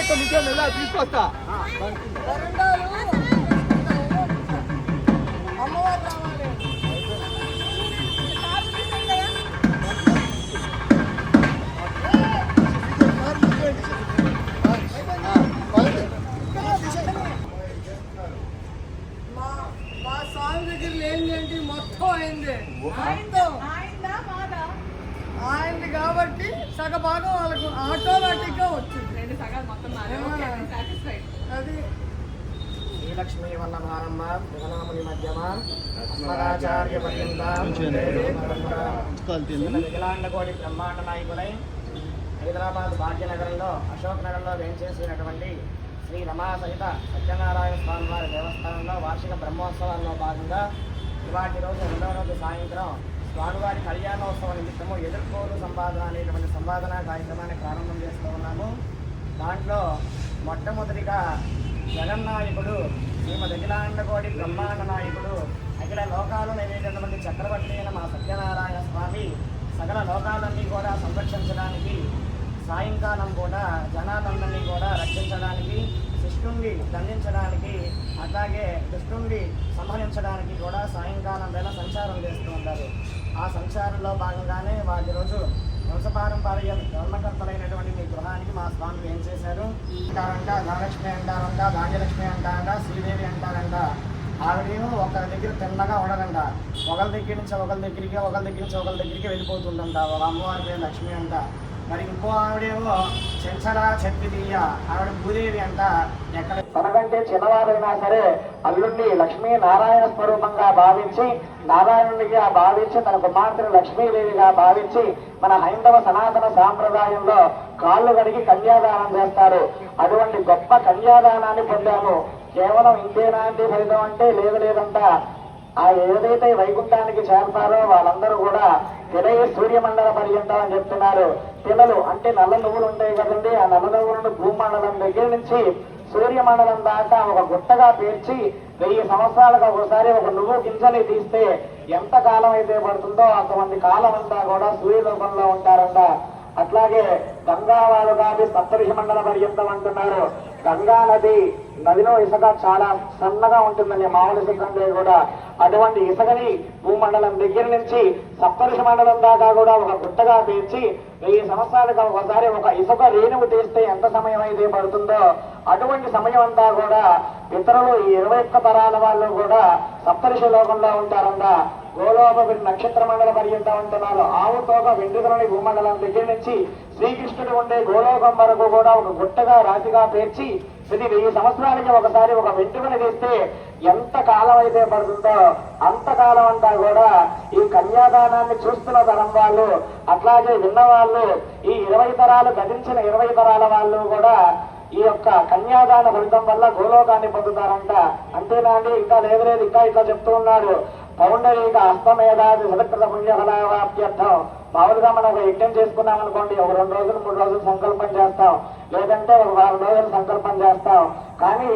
మొత్తం మీకే తీసుకొస్తా. మా స్వామి దగ్గర ఏంటి మొత్తం అయింది కాబట్టి సగ భాగం వాళ్ళకు ఆటోమేటిక్ గా వచ్చింది. అది శ్రీలక్ష్మీ వల్లభారమ్మ జగనాముని మధ్యమ అస్మదాచార్య పర్యంతం వికలాండకోటి బ్రహ్మాండ నాయకులై హైదరాబాద్ భాగ్యనగరంలో అశోక్ నగర్లో వేంచేసినటువంటి శ్రీ రమా సహిత సత్యనారాయణ స్వామి వారి దేవస్థానంలో వార్షిక బ్రహ్మోత్సవాల్లో భాగంగా ఇవాటి రోజు 2వ రోజు సాయంత్రం స్వామివారి కళ్యాణోత్సవ నిమిత్తము ఎదుర్కోలు సంపాదన అనేటువంటి సంపాదన కార్యక్రమాన్ని ప్రారంభం చేస్తూ ఉన్నాము. దాంట్లో మొట్టమొదటిగా జగన్నాయకుడు శ్రీమద్ అఖిలాండకోటి బ్రహ్మాండ నాయకుడు అఖిల లోకాలు అనేటటువంటి చక్రవర్తి అయిన మా సత్యనారాయణ స్వామి సకల లోకాలన్నీ కూడా సంరక్షించడానికి సాయంకాలం కూడా జనాలందరినీ కూడా రక్షించడానికి శిష్టుణ్ణి దండించడానికి అట్లాగే దుష్టుణ్ణి సంహరించడానికి కూడా సాయంకాలం వేళ సంచారం చేస్తూ ఉంటారు. ఆ సంచారంలో భాగంగానే వాటి రోజు వంశపారంపర్య ధర్మకర్తలైనటువంటి మీ గృహానికి మా స్వామి ఏం చేశారు అంటారంట, ధనలక్ష్మి అంటారంట, ధాన్యలక్ష్మి అంటారంట, శ్రీదేవి అంటారంట. ఆవిడేమో ఒకరి దగ్గర తిన్నగా ఉండదంట, ఒకరి దగ్గర నుంచి ఒకరి దగ్గరికి వెళ్ళిపోతుందంట. ఒక అమ్మవారి పేరు లక్ష్మి అంట. మరి ఇంకో ఆవిడేమో చెంచరా చెప్తిదీయ, ఆవిడ భూదేవి అంట. ఎక్కడ తనకంటే చిన్నవారైనా సరే అల్లుడిని లక్ష్మీ నారాయణ స్వరూపంగా భావించి నారాయణుడిగా భావించి తన కుమార్తెను లక్ష్మీదేవిగా భావించి మన హైందవ సనాతన సాంప్రదాయంలో కాళ్ళు కడిగి కన్యాదానం చేస్తారు. అటువంటి గొప్ప కన్యాదానాన్ని పొందాము. కేవలం ఇంతేనా అంటే ఫలితం అంటే లేదంట. ఆ ఏదైతే వైకుంఠానికి చేరతారో వాళ్ళందరూ కూడా తిలయ సూర్యమండల పర్యంతం అని చెప్తున్నారు. తిలలు అంటే నల్ల నువ్వులు ఉంటాయి కదండి, ఆ నల్ల నువ్వులను భూమండలం దగ్గర నుంచి సూర్యమండలం దాకా ఒక గుట్టగా పేర్చి 1000 సంవత్సరాలకు ఒకసారి ఒక నువ్వు గింజని తీస్తే ఎంత కాలం అయితే పడుతుందో అంతమంది కాలం అంతా కూడా సూర్యలోకంలో ఉంటారంట. అట్లాగే గంగావాడు కాదు సప్తఋషి మండల పర్యంతం అంటున్నారు. గంగా నదిలో ఇసుక చాలా సన్నగా ఉంటుందండి, మామూలు ఇసుక కంటే కూడా. అటువంటి ఇసుకని భూమండలం దగ్గర నుంచి సప్తఋషి మండలం దాకా కూడా ఒక గుట్టగా పేర్చి 1000 సంవత్సరాలకు ఒకసారి ఒక ఇసుక రేణువు తీస్తే ఎంత సమయం అయితే పడుతుందో అటువంటి సమయం అంతా కూడా ఇతరులు ఈ 21 తరాల వాళ్ళు కూడా సప్తఋషి లోకంలో ఉంటారంట. గోలోక నక్షత్ర మండల పర్యంతం అంటున్నారు. ఆవు తోక వెంట్రుకలని భూమండలం దగ్గర నుంచి శ్రీకృష్ణుడు ఉండే గోలోకం వరకు కూడా ఒక గుట్టగా రాతిగా పేర్చి ఇది 1000 సంవత్సరాలకి ఒకసారి ఒక వెంట్రుకని తీస్తే ఎంత కాలం అయితే పడుతుందో అంతకాలం అంతా కూడా ఈ కన్యాదానాన్ని చూస్తున్న తరం వాళ్ళు, అట్లాగే విన్నవాళ్ళు, ఈ 20 తరాలు గతించిన 20 తరాల వాళ్ళు కూడా ఈ యొక్క కన్యాదాన ఫలితం వల్ల గోలోకాన్ని పొందుతారంట. అంతేనా అండి? ఇంకా లేదు, ఇంకా ఇట్లా చెప్తూ ఉన్నారు. పౌండరీక హస్తమేధాది సదకృత పుణ్యఫలావాప్యర్థం. మామూలుగా మనం ఒక యజ్ఞం చేసుకున్నాం అనుకోండి, ఒక 2 రోజులు 3 రోజులు సంకల్పం చేస్తాం, లేదంటే ఒక 4 రోజులు సంకల్పం చేస్తాం. కానీ